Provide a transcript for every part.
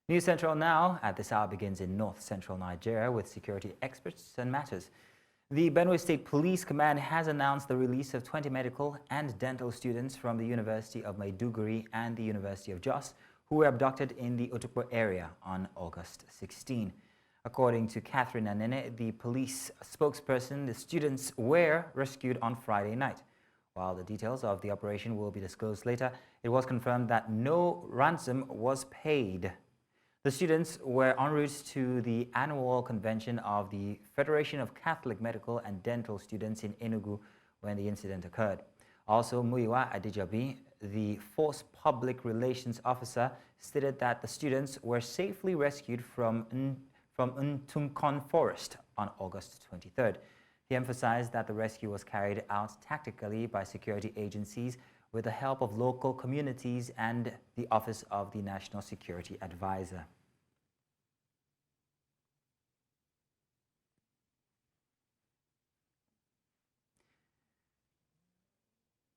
News Central now at this hour begins in north-central Nigeria with security experts and matters. The Benue State Police Command has announced the release of 20 medical and dental students from the University of Maiduguri and the University of Jos who were abducted in the Otukpo area on August 16. According to Catherine Anene, the police spokesperson, the students were rescued on Friday night. While the details of the operation will be disclosed later, it was confirmed that no ransom was paid. The students were en route to the annual convention of the Federation of Catholic Medical and Dental Students in Enugu when the incident occurred. Also, Muyiwa Adejobi, the force public relations officer, stated that the students were safely rescued from Ntunkon Forest on August 23rd. He emphasized that the rescue was carried out tactically by security agencies with the help of local communities and the Office of the National Security Advisor.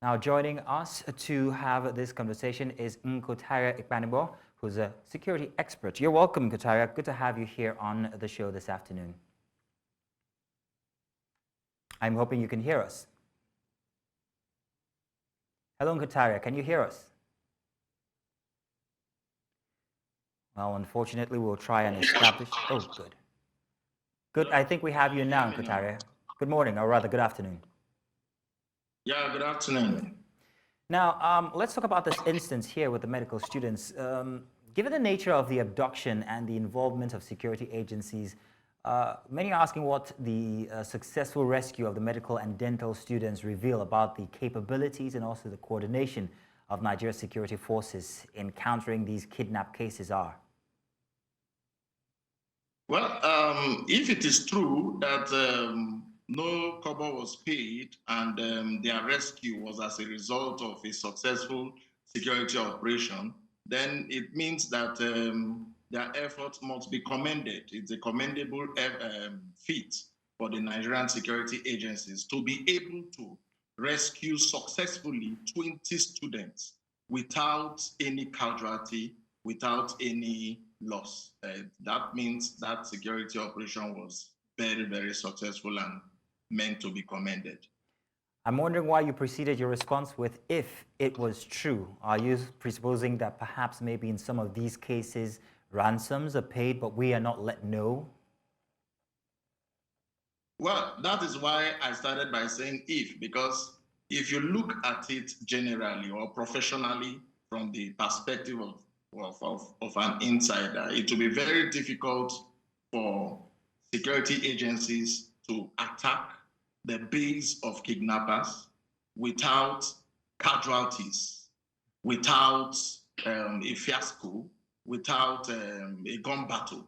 Now joining us to have this conversation is Nkotara Ikpanibo, who's a security expert. You're welcome, Nkotara. Good to have you here on the show this afternoon. I'm hoping you can hear us. Hello, Nkotara. Can you hear us? Well, unfortunately, we'll try and establish... Oh, good. Good. I think we have you now, Nkotara. Good morning, or rather, good afternoon. Yeah, good afternoon. Now, let's talk about this instance here with the medical students. Given the nature of the abduction and the involvement of security agencies, many are asking what the successful rescue of the medical and dental students reveal about the capabilities and also the coordination of Nigeria's security forces in countering these kidnap cases are. Well, if it is true that no cover was paid and their rescue was as a result of a successful security operation, then it means that their efforts must be commended. It's a commendable feat for the Nigerian security agencies to be able to rescue successfully 20 students without any casualty, without any loss. That means that security operation was very, very successful and meant to be commended. I'm wondering why you preceded your response with "if it was true." Are you presupposing that perhaps maybe in some of these cases ransoms are paid but we are not let know? Well, that is why I started by saying if, because if you look at it generally or professionally from the perspective of an insider, it will be very difficult for security agencies to attack the base of kidnappers without casualties, without a fiasco, without a gun battle.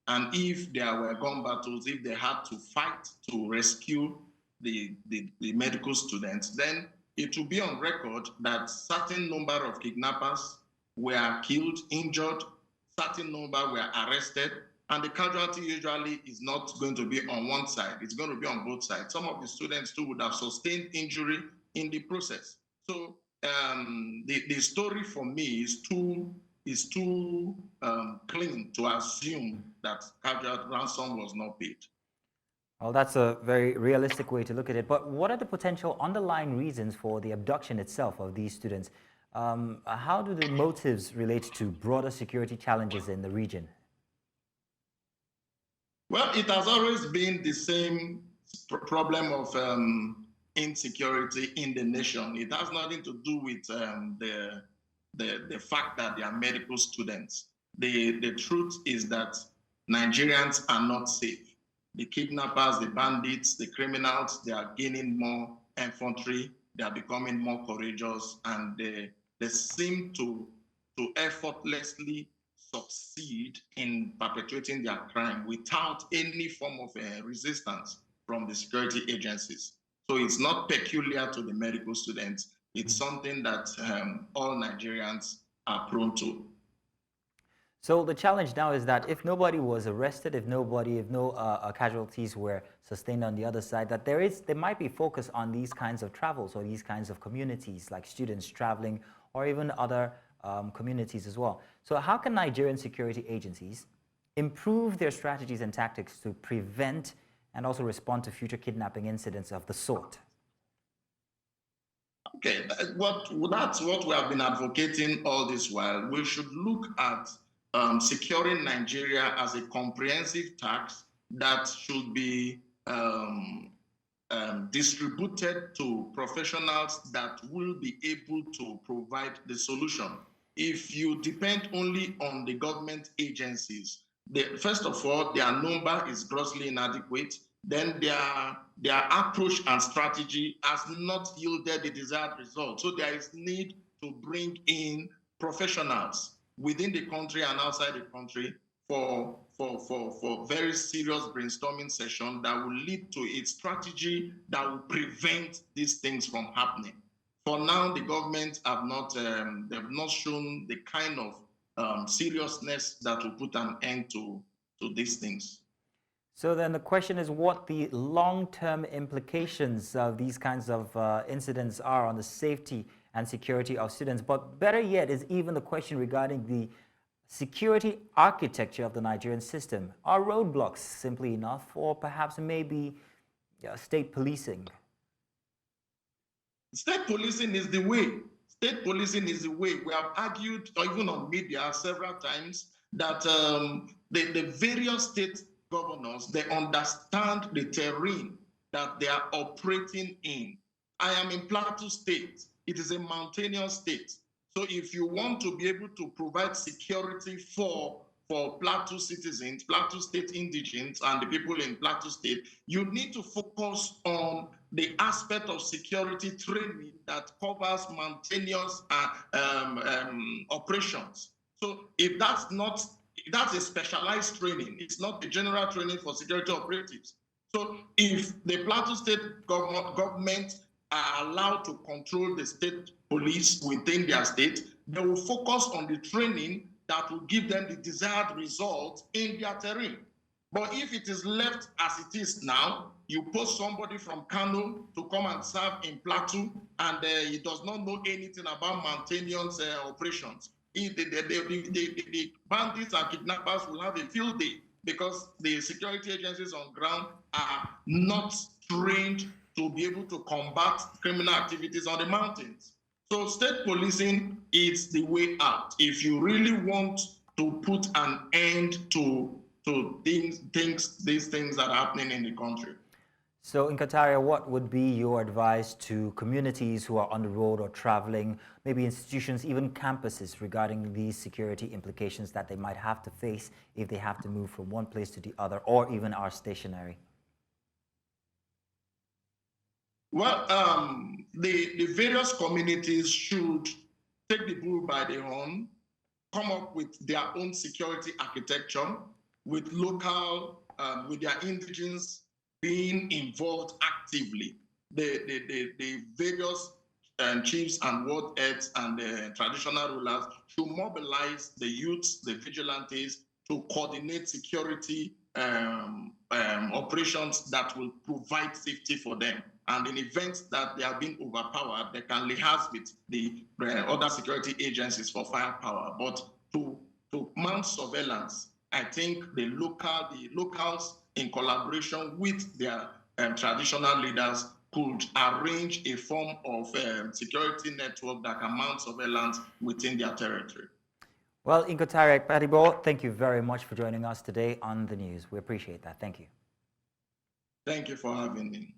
And if there were gun battles, if they had to fight to rescue the medical students, then it will be on record that certain number of kidnappers were killed, injured, certain number were arrested, and the casualty usually is not going to be on one side, it's going to be on both sides. Some of the students too would have sustained injury in the process. So the story for me is too clean to assume that casualty ransom was not paid. Well, that's a very realistic way to look at it. But what are the potential underlying reasons for the abduction itself of these students? How do the motives relate to broader security challenges in the region? Well, it has always been the same problem of insecurity in the nation. It has nothing to do with the fact that they are medical students. The truth is that Nigerians are not safe. The kidnappers, the bandits, the criminals, they are gaining more infantry, they are becoming more courageous, and they seem to effortlessly succeed in perpetrating their crime without any form of resistance from the security agencies. So it's not peculiar to the medical students. It's something that all Nigerians are prone to. So the challenge now is that if nobody was arrested, if no casualties were sustained on the other side, that there might be focus on these kinds of travels or these kinds of communities, like students traveling or even other communities as well. So how can Nigerian security agencies improve their strategies and tactics to prevent and also respond to future kidnapping incidents of the sort? Okay, that's what we have been advocating all this while. We should look at securing Nigeria as a comprehensive task that should be distributed to professionals that will be able to provide the solution. If you depend only on the government agencies, first of all, their number is grossly inadequate. Then their approach and strategy has not yielded the desired result. So there is need to bring in professionals within the country and outside the country for very serious brainstorming session that will lead to a strategy that will prevent these things from happening. For now, the government have not they've not shown the kind of seriousness that will put an end to these things. So then the question is what the long-term implications of these kinds of incidents are on the safety and security of students. But better yet is even the question regarding the security architecture of the Nigerian system. Are roadblocks simply enough, or perhaps maybe state policing? State policing is the way. State policing is the way. We have argued, or even on media several times, that the various state governors, they understand the terrain that they are operating in. I am in Plateau State. It is a mountainous state. So if you want to be able to provide security for Plateau citizens, Plateau State indigents, and the people in Plateau State, you need to focus on the aspect of security training that covers mountainous operations. So if that's a specialized training. It's not the general training for security operatives. So if the Plateau State government are allowed to control the state police within their state, they will focus on the training that will give them the desired result in their terrain. But if it is left as it is now, you post somebody from Kano to come and serve in Plateau, and he does not know anything about mountainous operations. The bandits and kidnappers will have a field day because the security agencies on ground are not trained to be able to combat criminal activities on the mountains. So state policing is the way out if you really want to put an end to these things that are happening in the country. So in Qatar, what would be your advice to communities who are on the road or traveling, maybe institutions, even campuses, regarding these security implications that they might have to face if they have to move from one place to the other, or even are stationary? Well, the various communities should take the bull by the horn, come up with their own security architecture with local, with their indigenous being involved actively. The various chiefs and world heads and the traditional rulers should mobilize the youths, the vigilantes, to coordinate security operations that will provide safety for them. And in events that they are being overpowered, they can liaise with the other security agencies for firepower. But to mount surveillance, I think the locals, in collaboration with their traditional leaders, could arrange a form of security network that can mount surveillance within their territory. Well, Inkotarek Padibo, thank you very much for joining us today on the news. We appreciate that. Thank you. Thank you for having me.